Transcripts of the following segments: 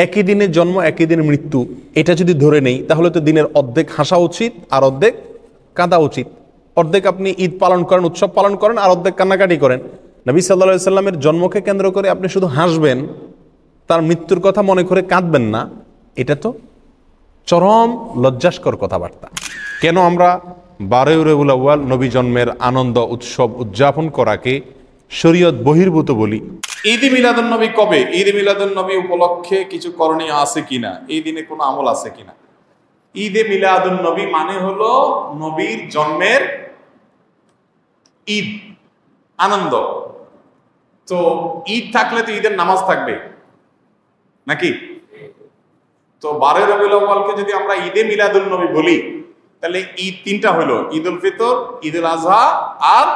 একই দিনের জন্ম একই দিনের মৃত্যু, এটা যদি ধরে নেই তাহলে তো দিনের অর্ধেক হাসা উচিত আর অর্ধেক কাঁদা উচিত। অর্ধেক আপনি ঈদ পালন করেন, উৎসব পালন করেন, আর অর্ধেক কান্নাকাটি করেন। নবী সাল্লাল্লাহু আলাইহি সাল্লামের জন্মকে কেন্দ্র করে আপনি শুধু হাসবেন, তার মৃত্যুর কথা মনে করে কাঁদবেন না, এটা তো চরম লজ্জাস্কর কথাবার্তা। কেন আমরা 12 রবিউল আউয়াল নবী জন্মের আনন্দ উৎসব উদযাপন করাকে শরীয়ত বহির্ভূত বলি? ঈদ মিলাদুন নবী কবে? ঈদ মিলাদুন নবী উপলক্ষে কিছু করণীয় আছে কিনা, এই দিনে কোনো আমল আছে কিনা? ঈদে মিলাদুন নবী মানে হলো নবীর জন্মের ঈদ, আনন্দ। তো ঈদ থাকলে তো ঈদের নামাজ থাকবে নাকি? তো 12 রবিউল আউয়ালকে যদি আমরা ঈদে মিলাদুন নবী বলি, তাহলে ঈদ তিনটা হলো, ঈদ উল ফিতর, ঈদ উল আজহা আর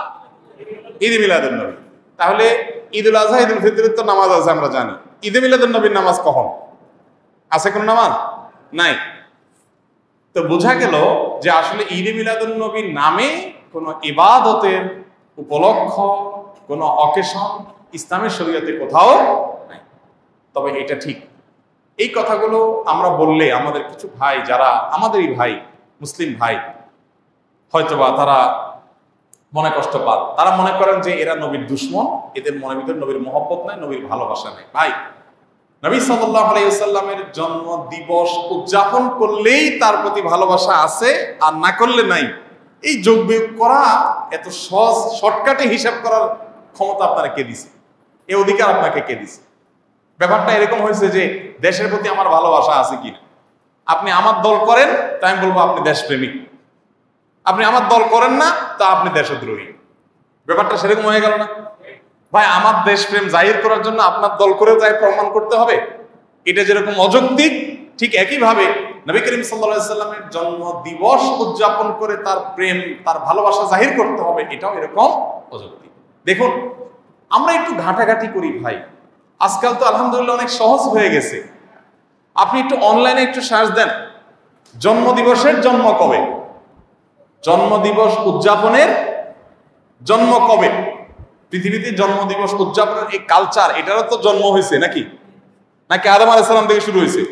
ঈদে মিলাদুন নবী। তাহলে ঈদ উল আজহা, ঈদ উল ফিতরের তো নামাজ আছে আমরা জানি, ঈদে মিলাদুন নবীর নামাজ কখন আছে? কোনো নামাজ নাই। তো বোঝা গেল যে আসলে ঈদে মিলাদুন নবীর নামে কোনো ইবাদতের উপলক্ষ, কোনো অকেশন ইসলামের শরীয়তে কোথাও নাই। তবে এটা ঠিক, এই কথাগুলো আমরা বললে আমাদের কিছু ভাই, যারা আমাদেরই ভাই, মুসলিম ভাই, হয়তোবা তারা মনে কষ্ট পান। তারা মনে করেন যে এরা নবীর দুশ্মন, এদের মনের ভিতরে নবীর মহব্বত নাই, নবীর ভালোবাসা নেই। ভাই, নবী সাল্লাল্লাহু আলাইহি ওয়াসাল্লামের জন্ম দিবস উদযাপন করলেই তার প্রতি ভালোবাসা আছে, আর না করলে নাই। এই যোগ বিয়োগ করা এত সহজ, শর্টকাটে হিসাব করার ক্ষমতা আপনারা কে দিছে? এই অধিকার আপনাকে কে দিছে? ব্যাপারটা এরকম হয়েছে যে দেশের প্রতি আমার ভালোবাসা আছে কিনা। আপনি আমার দল করেন, তাই আমি বলবো আপনি দেশপ্রেমিক। আপনি আমার দল করেন না, তা আপনি দেশদ্রোহী। ব্যাপারটা সেরকম হয়ে গেল না ভাই? আমার দেশপ্রেম জাহির করার জন্য আপনার দল করেও তাই প্রমাণ করতে হবে, এটা যেরকম অযৌক্তিক, ঠিক একইভাবে নবী করিম সাল্লাল্লাহু আলাইহি সাল্লামের জন্ম দিবস উদযাপন করে তার প্রেম, তার ভালোবাসা জাহির করতে হবে, এটাও এরকম অযৌক্তিক। দেখুন, আমরা একটু ঘাটাঘাটি করি ভাই। আজকাল তো আলহামদুলিল্লাহ অনেক সহজ হয়ে গেছে। আপনি একটু অনলাইনে একটু সার্চ দেন, জন্মদিবসের জন্ম কবে, জন্মদিবস উদযাপনের জন্ম কবে। পৃথিবীতে জন্মদিবস উদযাপনের এই কালচার, এটারও তো জন্ম হয়েছে নাকি? নাকি আদম আলাইহিস সালাম থেকে শুরু হয়েছে?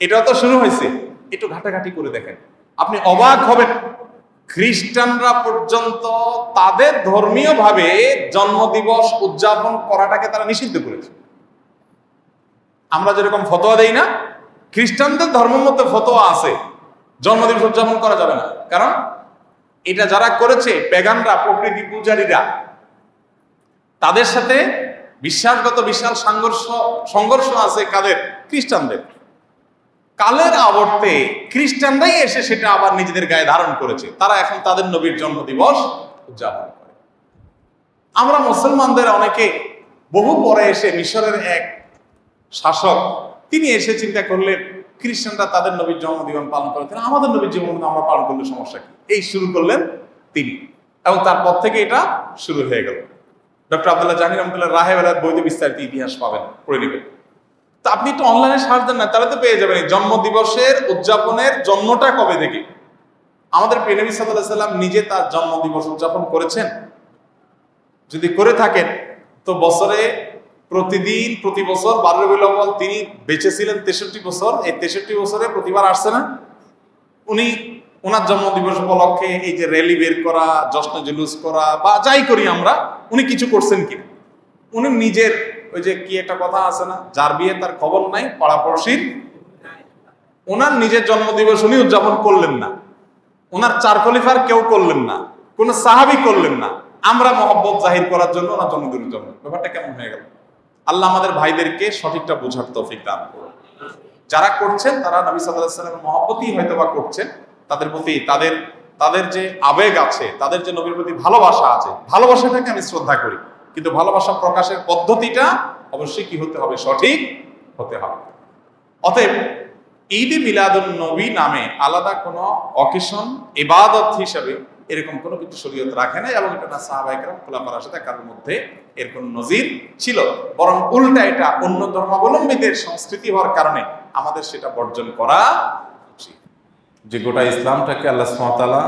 এটাও তো শুরু হয়েছে। একটু ঘাটাঘাটি করে দেখেন, আপনি অবাক হবেন। খ্রিস্টানরা পর্যন্ত তাদের ধর্মীয় ভাবে জন্মদিবস উদযাপন করাটাকে তারা নিষিদ্ধ করেছে। আমরা যেরকম ফতোয়া দেই না, খ্রিস্টানদের ধর্মের মধ্যে ফতোয়া আছে জন্মদিবস উদযাপন করা যাবে না। কারণ এটা যারা করেছে পেগানরা, প্রকৃতি পূজারীরা, তাদের সাথে বিশ্বাসগত বিশাল সংঘর্ষ আছে। কাদের? খ্রিস্টানদের। কালের আবর্তে খ্রিস্টানরাই এসে সেটা আবার নিজেদের গায়ে ধারণ করেছে। তারা এখন তাদের নবীর জন্মদিবস উদযাপন করে। আমরা মুসলমানদের অনেকে বহু পরে এসে, মিশরের এক শাসক, তিনি এসে চিন্তা করলেন খ্রিস্টানরা তাদের নবীর জন্মদিবস পালন করে, আমাদের নবীর জন্মদিন আমরা পালন করলে সমস্যা কি? এই শুরু করলেন তিনি, এবং তারপর থেকে এটা শুরু হয়ে গেল। ডক্টর আব্দুল্লাহ জাহির রহমতুল্লাহ রাহেবেলার বইতে বিস্তারিত ইতিহাস পাবেন, পড়ে নেবেন। তো আপনি একটু অনলাইনে সার্চ দেন না, তাহলে তো পেয়ে যাবেন জন্মদিবসের উদযাপনের জন্মটা কবে থেকে। আমাদের প্রিয় নবী সাল্লাল্লাহু আলাইহি সাল্লাম নিজে তার জন্মদিবস উদযাপন করেছেন? যদি করে থাকেন তো বছরে প্রতিদিন, প্রতি বছর 12 রবিউল আউয়াল তিনি বেঁচে ছিলেন 63 বছর। এই 63 বছরে প্রতিবার আসছে না? উনি ওনার জন্মদিবস উপলক্ষে এই যে র্যালি বের করা, জশ্ন জুলুস করা বা যাই করি আমরা, উনি কিছু করছেন কিনা? উনি নিজের ওই যে কি একটা কথা আছে না, যার বিয়ে তার খবর নাই, পাড়াপড়শির। ওনার নিজের জন্মদিবস উনি উদযাপন করলেন না, ওনার 4 খলিফার কেউ করলেন না, কোন সাহাবী করলেন না। আমরা মহব্বত জাহির করার জন্য ওনার জন্মদিন উদযাপন। ব্যাপারটা কেমন হয়ে গেল? আল্লাহ আমাদের ভাইদেরকে সঠিকটা বোঝার তৌফিক দান করুন। যারা করছেন তারা নবী সাল্লাল্লাহু আলাইহি ওয়াসাল্লামের মহব্বতই হয়তো বা করছেন, তাদের প্রতি তাদের যে আবেগ আছে, তাদের যে নবীর প্রতি ভালোবাসা আছে, ভালোবাসাটাকে আমি শ্রদ্ধা করি, কিন্তু ভালোবাসা প্রকাশের পদ্ধতিটা অবশ্যই কি হতে হবে? সঠিক হতে হবে। অতএব ঈদে মিলাদুন নবী নামে আলাদা কোনো অকেশন, ইবাদত হিসাবে এরকম কোনো কিছু শরীয়ত রাখে না, এবং এটা না সাহাবায়ে কেরাম, খোলাফায়ে রাশিদিন কারোর মধ্যে এর কোনো নজির ছিল। বরং উল্টা, এটা অন্য ধর্মাবলম্বীদের সংস্কৃতি হওয়ার কারণে আমাদের সেটা বর্জন করা উচিত। যে গোটা ইসলামটাকে আল্লাহ সুবহানাহু ওয়া তাআলা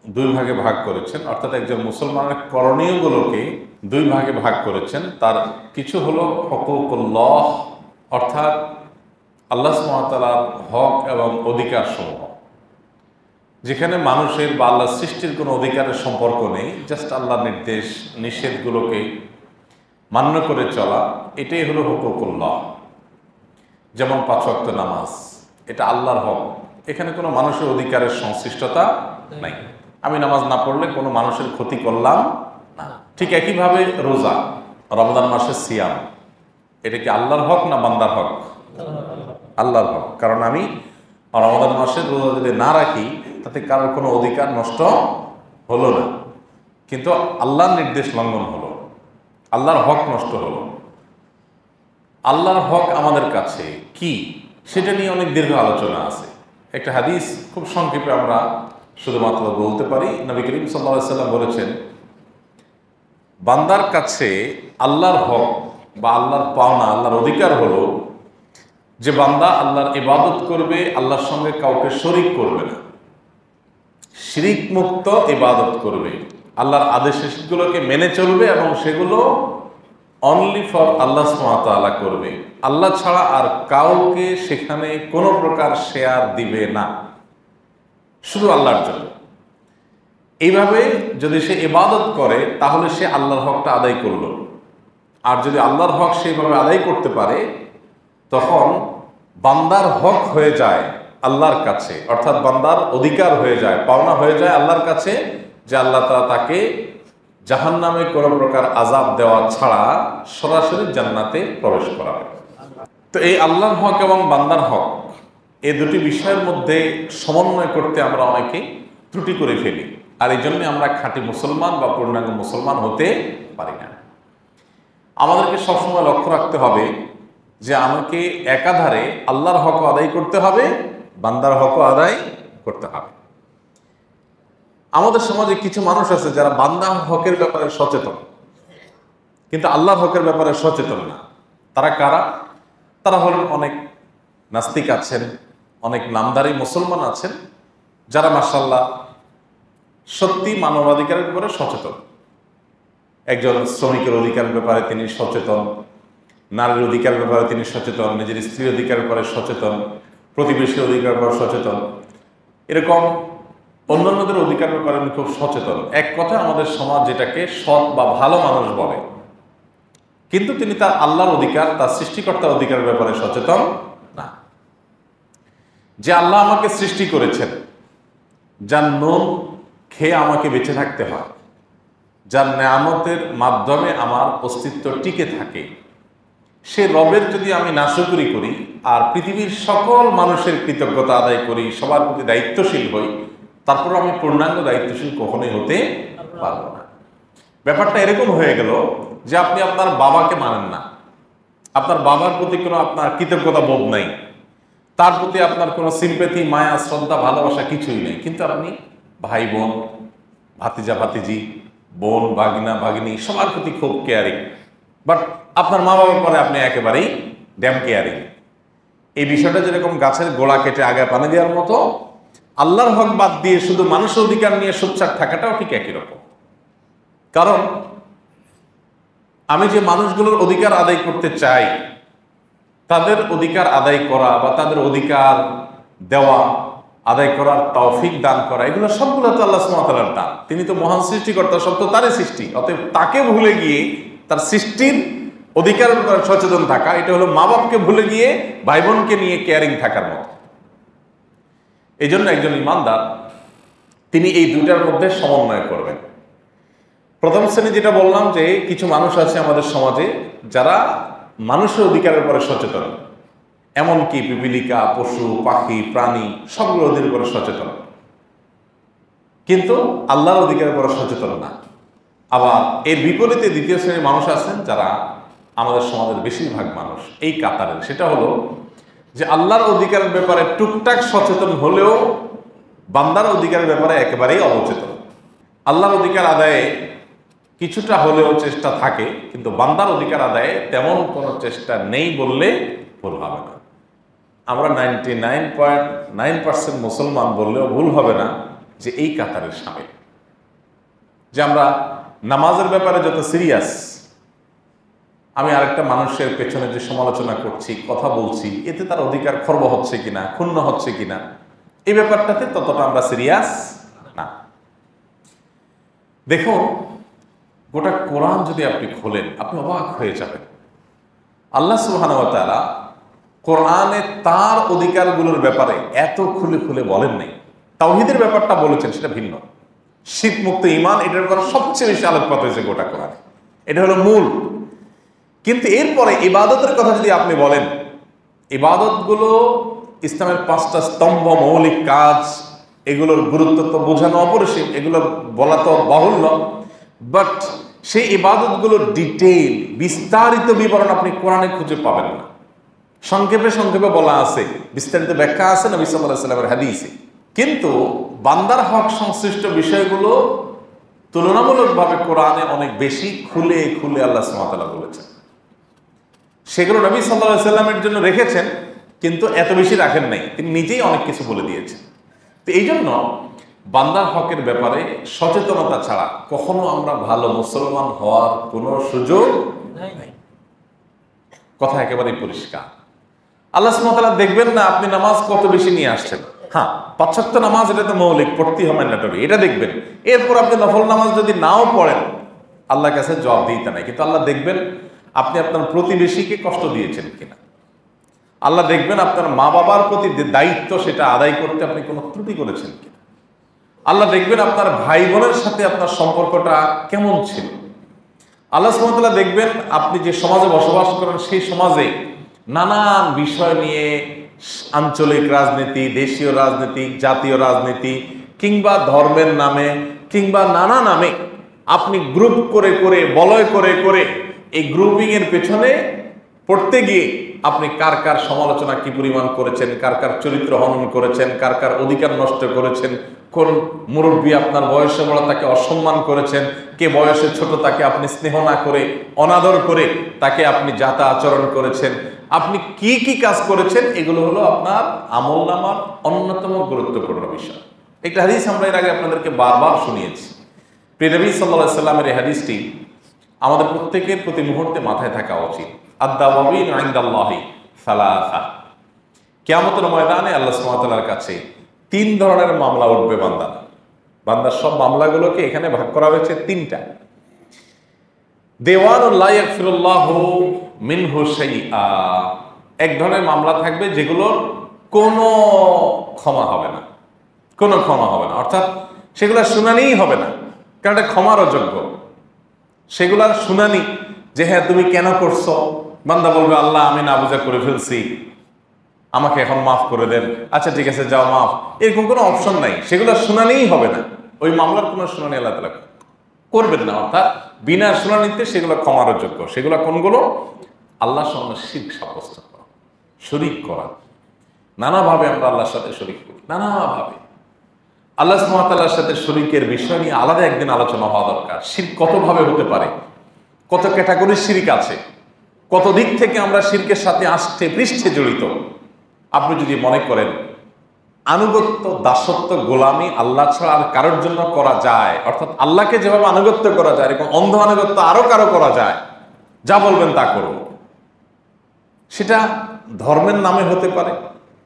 2 ভাগে ভাগ করেছেন, অর্থাৎ একজন মুসলমানের করণীয়গুলোকে 2 ভাগে ভাগ করেছেন। তার কিছু হলো হুকুকুল্লাহ, অর্থাৎ আল্লাহ সুবহানাহু ওয়া তাআলার হক এবং অধিকার সমূহ, যেখানে মানুষের বা আল্লাহ সৃষ্টির কোনো অধিকারের সম্পর্ক নেই, জাস্ট আল্লাহর নির্দেশ নিষেধগুলোকে মান্য করে চলা, এটাই হলো হুকুকুল্লাহ। যেমন 5 ওয়াক্ত নামাজ, এটা আল্লাহর হক, এখানে কোনো মানুষের অধিকারের সংশ্লিষ্টতা নাই। আমি নামাজ না পড়লে কোনো মানুষের ক্ষতি করলাম না। ঠিক একইভাবে রোজা, রমজান মাসের সিয়াম, এটা কি আল্লাহর হক না বান্দার হক? আল্লাহর হক। কারণ আমি রমজান মাসের রোজা যদি না রাখি তাতে কারোর কোনো অধিকার নষ্ট হলো না, কিন্তু আল্লাহর নির্দেশ লঙ্ঘন হলো, আল্লাহর হক নষ্ট হলো। আল্লাহর হক আমাদের কাছে কি, সেটা নিয়ে অনেক দীর্ঘ আলোচনা আছে। একটা হাদিস খুব সংক্ষেপে আমরা শুধুমাত্র বলতে পারি। নবী করিম সাল্লাল্লাহু আলাইহি ওয়াসাল্লাম বলেছেন, বান্দার কাছে আল্লাহর হক বা আল্লাহর পাওনা, আল্লাহর অধিকার হলো যে বান্দা আল্লাহর ইবাদত করবে, আল্লাহর সঙ্গে কাউকে শরীক করবে না, শিরিক মুক্ত ইবাদত করবে, আল্লাহর আদেশ নিষেধগুলোকে মেনে চলবে এবং সেগুলো অনলি ফর আল্লাহ সুবহানাহু ওয়া তাআলা করবে, আল্লাহ ছাড়া আর কাউকে সেখানে কোনো প্রকার শেয়ার দিবে না, শুধু আল্লাহর জন্য। এইভাবে যদি সে ইবাদত করে তাহলে সে আল্লাহর হকটা আদায় করলো। আর যদি আল্লাহর হক সেইভাবে আদায় করতে পারে তখন বান্দার হক হয়ে যায় আল্লাহর কাছে, অর্থাৎ বান্দার অধিকার হয়ে যায়, পাওনা হয়ে যায় আল্লাহর কাছে, যে আল্লাহ তাআলা তাকে জাহান্নামে কোনো প্রকার আযাব দেওয়া ছাড়া সরাসরি জান্নাতে প্রবেশ করাবে। তো এই আল্লাহর হক এবং বান্দার হক, এই দুটি বিষয়ের মধ্যে সমন্বয় করতে আমরা অনেকে ত্রুটি করে ফেলি, আর এই জন্য আমরা খাঁটি মুসলমান বা পূর্ণাঙ্গ মুসলমান হতে পারি না। আমাদেরকে সবসময় লক্ষ্য রাখতে হবে যে আমাকে একাধারে আল্লাহর হকও আদায় করতে হবে, বান্দার হকও আদায় করতে হবে। আমাদের সমাজে কিছু মানুষ আছে যারা বান্দার হকের ব্যাপারে সচেতন, কিন্তু আল্লাহর হকের ব্যাপারে সচেতন না। তারা কারা? তারা হলেন অনেক নাস্তিক আছেন, অনেক নামধারী মুসলমান আছেন, যারা মাশাআল্লাহ সত্যি মানবাধিকারের ব্যাপারে সচেতন। একজন শ্রমিকের অধিকারের ব্যাপারে তিনি সচেতন, নারীর অধিকারের ব্যাপারে তিনি সচেতন, নিজের স্ত্রীর অধিকারের ব্যাপারে সচেতন, প্রতিবেশীর অধিকারের ব্যাপারে সচেতন, এরকম অন্যান্যদের অধিকারের ব্যাপারে আমি খুব সচেতন। এক কথা আমাদের সমাজ যেটাকে সৎ বা ভালো মানুষ বলে, কিন্তু তিনি তার আল্লাহর অধিকার, তার সৃষ্টিকর্তার অধিকারের ব্যাপারে সচেতন না। যে আল্লাহ আমাকে সৃষ্টি করেছেন, যার নুন খেয়ে আমাকে বেঁচে থাকতে হয়, যার নেয়ামতের মাধ্যমে আমার অস্তিত্ব টিকে থাকে, সে রবের যদি আমি নাশুকরি করি আর পৃথিবীর সকল মানুষের কৃতজ্ঞতা আদায় করি, সবার প্রতি দায়িত্বশীল হই, তারপর আমি পূর্ণাঙ্গ দায়িত্বশীল কখনোই হতে পারবো না। ব্যাপারটা এরকম হয়ে গেল যে আপনি আপনার বাবাকে মানেন না, আপনার বাবার প্রতি কোনো আপনার কৃতজ্ঞতা বোধ নাই, তার প্রতি আপনার কোনো সিম্প্যাথি, মায়া, শ্রদ্ধা, ভালোবাসা কিছুই নেই, কিন্তু আপনি ভাই বোন, ভাতিজা ভাতিজি, বোন ভাগিনা ভাগিনী সবার প্রতি খুব কেয়ারিং, বাট আপনার মা বাবার পরে আপনি একেবারেই ড্যাম কেয়ারিং। এই বিষয়টা যেরকম গাছের গোড়া কেটে আগে পানি দেওয়ার মতো, আল্লাহর হক বাদ দিয়ে শুধু মানুষের অধিকার নিয়ে সোচ্চার থাকাটাও ঠিক একই রকম। কারণ আমি যে মানুষগুলোর অধিকার আদায় করতে চাই, তাদের অধিকার আদায় করা বা তাদের অধিকার দেওয়া, আদায় করার তৌফিক দান করা, এগুলো সবগুলো তো আল্লাহ সুবহানাহু ওয়া তাআলার দান। তিনি তো মহান সৃষ্টিকর্তা, সব তো তারই সৃষ্টি। অতএব তাকে ভুলে গিয়ে তার সৃষ্টির অধিকারের ব্যাপারে সচেতন থাকা, এটা হলো মা বাপকে ভুলে গিয়ে ভাই বোনকে নিয়ে কেয়ারিং থাকার মতো। এই জন্য একজন ইমানদার তিনি এই দুইটার মধ্যে সমন্বয় করবেন। প্রথম শ্রেণী যেটা বললাম, যে কিছু মানুষ আছে আমাদের সমাজে যারা মানুষের অধিকারের ব্যাপারে সচেতন, এমনকি পিপিলিকা, পশু পাখি, প্রাণী সবগুলো অধিকারের উপরে সচেতন, কিন্তু আল্লাহর অধিকারের উপরে সচেতন না। আবার এর বিপরীতে দ্বিতীয় শ্রেণীর মানুষ আছেন যারা আমাদের সমাজের বেশিরভাগ মানুষ এই কাতারের, সেটা হলো যে আল্লাহর অধিকারের ব্যাপারে টুকটাক সচেতন হলেও বান্দার অধিকারের ব্যাপারে একেবারেই অবচেতন। আল্লাহর অধিকার আদায়ে কিছুটা হলেও চেষ্টা থাকে, কিন্তু বান্দার অধিকার আদায়ে তেমন কোনো চেষ্টা নেই বললে ভুল হবে না। আমরা 99.9% মুসলমান বললেও ভুল হবে না যে এই কাতারের সামিল। যে আমরা নামাজের ব্যাপারে যত সিরিয়াস, আমি আরেকটা মানুষের পেছনে যে সমালোচনা করছি, কথা বলছি, এতে তার অধিকার খর্ব হচ্ছে কিনা, ক্ষুণ্ণ হচ্ছে কিনা, এই ব্যাপারটাতে ততটা আমরা সিরিয়াস না। দেখুন, গোটা কোরআন যদি আপনি খোলেন, আপনি অবাক হয়ে যাবেন। আল্লাহ সুবহানাহু ওয়া তাআলা কোরআনে তার অধিকারগুলোর ব্যাপারে এত খুলে খুলে বলেন নাই। তাওহীদের ব্যাপারটা বলেছেন, সেটা ভিন্ন। শিরক মুক্ত ঈমান, এটার ব্যাপারে সবচেয়ে বেশি আলোকপাত হয়েছে গোটা কোরআনে, এটা হলো মূল। কিন্তু এরপরে ইবাদতের কথা যদি আপনি বলেন, ইবাদতগুলো ইসলামের 5টা স্তম্ভ, মৌলিক কাজ, এগুলোর গুরুত্ব তো বোঝানো অপরিসীম, এগুলো বলা তো বাহুল্য। বাট সেই ইবাদতগুলোর ডিটেইল, বিস্তারিত বিবরণ আপনি কোরআনে খুঁজে পাবেন না। সংক্ষেপে সংক্ষেপে বলা আছে, বিস্তারিত ব্যাখ্যা আছে নবী সাল্লাল্লাহু আলাইহি ওয়াসাল্লামের হাদিসে। কিন্তু বান্দার হক সংশ্লিষ্ট বিষয়গুলো তুলনামূলকভাবে কোরআনে অনেক বেশি খুলে খুলে আল্লাহ সুবহানাহু ওয়া তাআলা বলেছেন। সেগুলো নবী সাল্লাল্লাহু আলাইহি ওয়াসাল্লামের জন্য রেখেছেন, কিন্তু এত বেশি রাখেন নাই, তিনি নিজেই অনেক কিছু বলে দিয়েছেন। তো এই জন্য বান্দার হকের ব্যাপারে সচেতনতা ছাড়া কখনো আমরা ভালো মুসলমান হওয়ার কোনো সুযোগ নাই। কথা একেবারেই পরিষ্কার। আল্লাহ সুবহানাহু ওয়া তাআলা দেখবেন না আপনি নামাজ কত বেশি নিয়ে আসছেন। হ্যাঁ, 5 ওয়াক্ত নামাজ এটা তো মৌলিক, পড়তেই হবে ম্যান্ডেটরি, এটা দেখবেন। এরপর আপনি নফল নামাজ যদি নাও পড়েন, আল্লাহর কাছে জবাবদিহিতা নাই। কিন্তু আল্লাহ দেখবেন আপনি আপনার প্রতিবেশীকে কষ্ট দিয়েছেন কিনা। আল্লাহ দেখবেন আপনার মা বাবার প্রতি যে দায়িত্ব, সেটা আদায় করতে আপনি কোনো ত্রুটি করেছেন কিনা। আল্লাহ দেখবেন আপনার ভাই বোনের সাথে আপনার সম্পর্কটা কেমন ছিল। আল্লাহ সুবহানাহু ওয়া তাআলা দেখবেন আপনি যে সমাজে বসবাস করেন, সেই সমাজে নানান বিষয় নিয়ে, আঞ্চলিক রাজনীতি, দেশীয় রাজনীতি, জাতীয় রাজনীতি, কিংবা ধর্মের নামে, কিংবা নানা নামে আপনি গ্রুপ করে করে, বলয় করে করে, এই গ্রুপিং এর পেছনে পড়তে গিয়ে আপনি কার কার সমালোচনা কি পরিমাণ করেছেন, কার কার চরিত্র হনন করেছেন, কার কার অধিকার নষ্ট করেছেন, কোন মুরব্বী আপনার বয়সে বড় তাকে অসম্মান করেছেন, কে বয়সে ছোট তাকে আপনি স্নেহ না করে, অনাদর করে তাকে আপনি যাতা আচরণ করেছেন, আপনি কি কি কাজ করেছেন, এগুলো হলো আপনার আমলনামার অন্যতম গুরুত্বপূর্ণ বিষয়। একটা হাদিস আমরা এর আগে আপনাদেরকে বারবার শুনিয়েছি। প্রিয় নবী সাল্লাল্লাহু আলাইহি ওয়াসাল্লামের এই হাদিসটি আমাদের প্রত্যেকের প্রতি মুহূর্তে মাথায় থাকা উচিত। আদ-দাওয়াবিন ইনদাল্লাহি সালাসা। কিয়ামতের ময়দানে আল্লাহ সুবহানাহু ওয়া তাআলার কাছে 3 ধরনের মামলা উঠবে বান্দার সব মামলাগুলোকে এখানে ভাগ করা হয়েছে 3টা। দেওয়ানুল লা ইয়াগফিরুল্লাহু মিনহু শাইআ, এক ধরনের মামলা থাকবে যেগুলোর কোনো ক্ষমা হবে না, কোনো ক্ষমা হবে না, অর্থাৎ সেগুলোর শুনানিই হবে না, কারণ এটা ক্ষমার অযোগ্য। সেগুলার শুনানি যে হ্যাঁ তুমি কেন করছো, বান্দা বলবে আল্লাহ আমি না বুঝা করে ফেলছি, আমাকে এখন মাফ করে দেন, আচ্ছা ঠিক আছে যাও মাফ, এরকম কোনো অপশন নাই। সেগুলোর শুনানিই হবে না, ওই মামলার কোনো শুনানি আল্লাহ তাআলা করবেন না, অর্থাৎ বিনা শুনানিতে সেগুলো ক্ষমার যোগ্য। সেগুলো কোনগুলো? আল্লাহর সঙ্গে শিরক সাব্যস্ত করা, শরীক করা। নানাভাবে আমরা আল্লাহর সাথে শরীক করি, নানাভাবে। আল্লাহ সুবহানাহু ওয়া তাআলার সাথে শরীকের বিষয় নিয়ে আলাদা একদিন আলোচনা হওয়া দরকার। শিরক কতভাবে হতে পারে, কত ক্যাটাগরির শিরক আছে, কত দিক থেকে আমরা শিরকের সাথে আষ্টে পৃষ্ঠে জড়িত। আপনি যদি মনে করেন আনুগত্য, দাসত্ব, গোলামি আল্লাহ ছাড়া আর কারোর জন্য করা যায়, অর্থাৎ আল্লাহকে যেভাবে আনুগত্য করা যায় এরকম অন্ধ আনুগত্য আরো কারো করা যায়, যা বলবেন তা করব, সেটা ধর্মের নামে হতে পারে,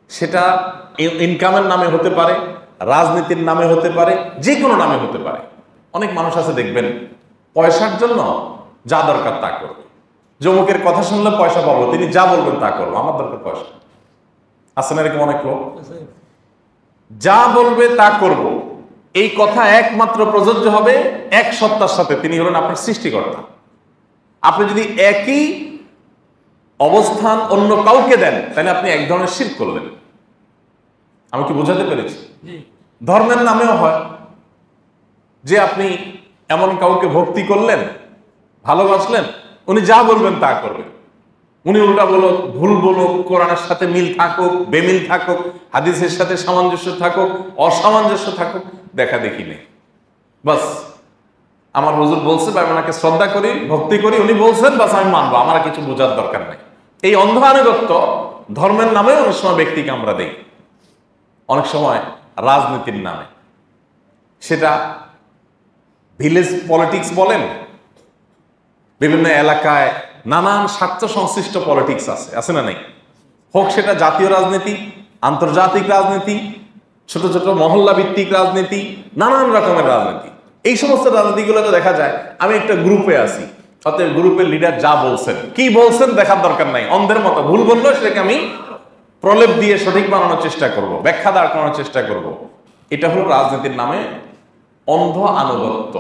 সেটা ইনকামের নামে হতে পারে, রাজনীতির নামে হতে পারে, যে কোনো নামে হতে পারে। অনেক মানুষ আছে দেখবেন পয়সার জন্য যা দরকার তা করবে, যমুকের কথা শুনলে পয়সা পাবো, তিনি যা বলবেন তা করবো, আমার দরকার পয়সা। আছে না এরকম অনেক লোক? যা বলবে তা করব, এই কথা একমাত্র প্রযোজ্য হবে এক সত্তার সাথে, তিনি হলেন আপনার সৃষ্টিকর্তা। আপনি যদি একই অবস্থান অন্য কাউকে দেন তাহলে আপনি এক ধরনের শিরক করলেন। আমি কি বোঝাতে পেরেছি? ধর্মের নামেও হয় যে আপনি এমন কাউকে ভক্তি করলেন, ভালোবাসলেন, উনি যা বলবেন তা করবেন, উনি উল্টা বলো, ভুল বলো, কোরআনের সাথে মিল থাকুক, বেমিল থাকুক, হাদিসের সাথে সামঞ্জস্য থাকুক, অসামঞ্জস্য থাকুক, দেখা দেখি নেই। বাস আমার হুজুর বলছে বা আমি ওনাকে শ্রদ্ধা করি, ভক্তি করি, উনি বলছেন, বাস আমি মানবো, আমার কিছু বোঝার দরকার নাই। এই অন্ধ আনুগত্য ধর্মের নামে অনেক সময় ব্যক্তিকে আমরা দেই, অনেক সময় রাজনীতির নামে, সেটা ভিলেজ পলিটিক্স বলেন, বিভিন্ন এলাকায় নানান স্বার্থ সংশ্লিষ্ট পলিটিক্স আছে, আছে না নাই? হোক সেটা জাতীয় রাজনীতি, আন্তর্জাতিক রাজনীতি, ছোট ছোট মহল্লা ভিত্তিক রাজনীতি, নানান রকমের রাজনীতি। এই সমস্ত রাজনীতিগুলোতে দেখা যায় আমি একটা গ্রুপে আছি, অতএব গ্রুপের লিডার যা বলছেন, কি বলছেন দেখার দরকার নাই, অন্ধের মতো ভুল বললো সেটাকে আমি প্রলেপ দিয়ে সঠিক বানানোর চেষ্টা করব, ব্যাখ্যা দাঁড় করানোর চেষ্টা করব। এটা হলো রাজনীতির নামে অন্ধ আনুগত্য।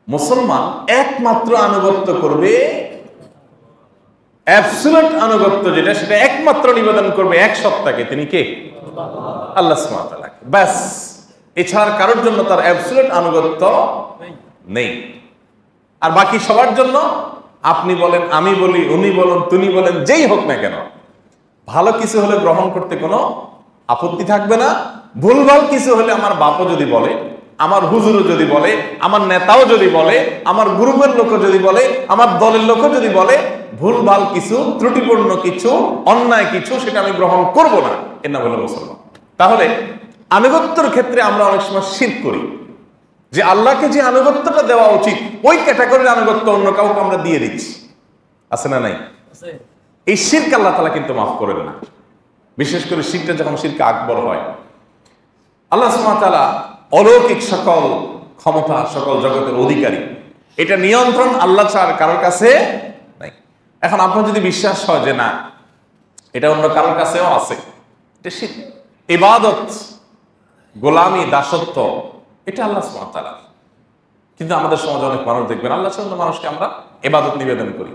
মুসলমান একমাত্র আনুগত্য করবে, অ্যাবসলিউট আনুগত্য যেটা, সেটা একমাত্র নিবেদন করবে এক সত্তাকে। তিনি কে? আল্লাহ সুবহানাহু ওয়া তাআলা। ব্যাস, এছাড়া কারোর জন্য তার অ্যাবসলিউট আনুগত্য নেই। আর বাকি সবার জন্য আপনি বলেন, আমি বলি, উনি বলেন, তুমি বলেন, যেই হোক না কেন, ভালো কিছু হলে গ্রহণ করতে কোনো আপত্তি থাকবে না। ভুলভাল কিছু হলে আমার বাপও যদি বলে, আমার হুজুরও যদি বলে, আমার নেতাও যদি বলে, আমার গ্রুপের লোকও যদি বলে, আমার দলের লোকও যদি বলে, ভুলভাল কিছু, ত্রুটিপূর্ণ কিছু, অন্যায় কিছু, সেটা আমি গ্রহণ করব না। এর নাম হলো মুসলমান। তাহলে আনুগত্যের ক্ষেত্রে আমরা অনেক সময় শিরক করি, যে আল্লাহকে যে আনুগত্যটা দেওয়া উচিত ওই ক্যাটাগরির আনুগত্য অন্য কাউকে আমরা দিয়ে দিচ্ছি, আছে না নাই? এই শিরক আল্লাহ তাআলা কিন্তু মাফ করেন না। বিশেষ করে শিরকটা যখন শিরক আকবর হয়। আল্লাহ সুবহানাহু ওয়া তাআলা অলৌকিক সকল ক্ষমতা, সকল জগতের অধিকারী, এটা নিয়ন্ত্রণ আল্লাহ ছাড়া কারোর কাছে নাই। এখন আপনার যদি বিশ্বাস হয় যে না, এটা অন্য কারোর কাছেও আছে, এটা শিরক। ইবাদত, গোলামি, দাসত্ব, এটা আল্লাহ সুবহানাহু ওয়া তাআলা। কিন্তু আমাদের সমাজে অনেক মানুষ দেখবেন আল্লাহ ছাড়া অন্য মানুষকে আমরা ইবাদত নিবেদন করি।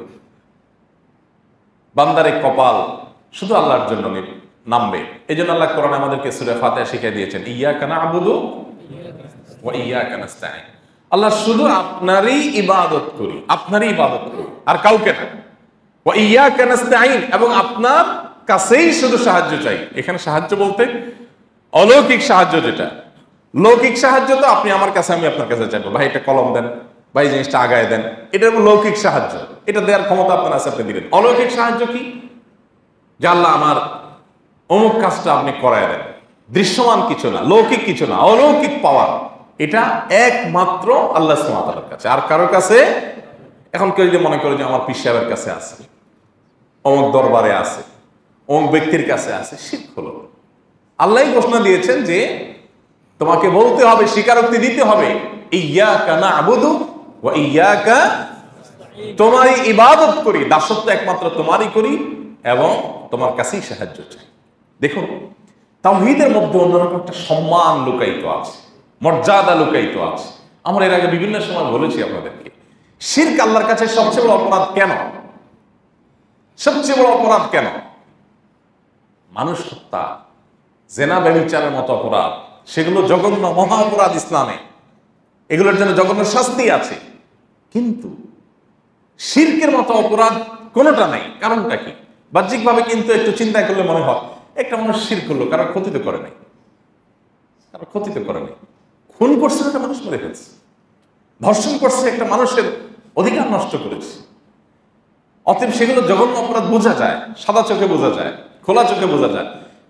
বান্দারে কপাল শুধু আল্লাহর জন্য নামবে। এই জন্য আল্লাহ কোরআনে আমাদেরকে সূরা ফাতিহা শিখিয়ে দিয়েছেন, ইয়্যাকা না'বুদু ওয়া ইয়্যাকা নাস্তাঈন। আল্লাহ শুধু আপনারই ইবাদত করি, আপনারই ইবাদত করি, আর কাউকে না। ওয়া ইয়্যাকা নাস্তাঈন, এবং আপনার কাছেই শুধু সাহায্য চাই। এখানে সাহায্য বলতে অলৌকিক সাহায্য, যেটা লৌকিক সাহায্য তো আপনি আমার কাছে, আমি আপনার কাছে চাইবো, ভাই এটা কলম দেন, ভাই জিনিসটা আগায় দেন, এটা লৌকিক সাহায্য, এটা দেওয়ার ক্ষমতা আপনার আছে, আপনি দিলেন। অলৌকিক সাহায্য কি? যে আল্লাহ আমার অমুক কাজটা আপনি করায় দেন, দৃশ্যমান কিছু না, লৌকিক কিছু না, অলৌকিক পাওয়ার, এটা একমাত্র আল্লাহ সুবহানাহু ওয়া তাআলার কাছে, আর কারোর কাছে। এখন কেউ যদি মনে করে যে আমার পীর সাহেবের কাছে আছে, অমুক দরবারে আছে, অমুক ব্যক্তির কাছে আছে, শিরক হলো। আল্লাহই ঘোষণা দিয়েছেন যে তোমাকে বলতে হবে, স্বীকারোক্তি দিতে হবে, ইয়্যাকা না'বুদু ওয়া ইয়্যাকা, তোমারই ইবাদত করি, দাসত্ব একমাত্র তোমারই করি, এবং তোমার কাছেই সাহায্য চাই। দেখুন, তাওহীদের মধ্যে অন্যরকম একটা সম্মান লুকায়িত আছে, মর্যাদা লুকায়িত আছে। আমরা এর আগে বিভিন্ন সময় বলেছি আপনাদেরকে, শিরক আল্লাহর কাছে সবচেয়ে বড় অপরাধ কেন? সবচেয়ে বড় অপরাধ কেন? মানুষ হত্যা, জেনা, ব্যভিচারের মতো অপরাধ, সেগুলো জঘন্য মহা অপরাধ ইসলামে, এগুলোর জন্য জঘন্য শাস্তি আছে। কিন্তু শিরকের মতো অপরাধ কোনোটা নাই। কারণটা কি? বাহ্যিকভাবে কিন্তু একটু চিন্তা করলে মনে হয় একটা মানুষ শিরক করলো, কারো ক্ষতি তো করে নাই, কারো ক্ষতি তো করে নাই। খুন করছে, একটা মানুষ মেরে ফেলছে, ধর্ষণ করছে, একটা মানুষের অধিকার নষ্ট করেছে। অতএব সেগুলো জঘন্য অপরাধ বোঝা যায়, সাদা চোখে বোঝা যায়, খোলা চোখে বোঝা যায়।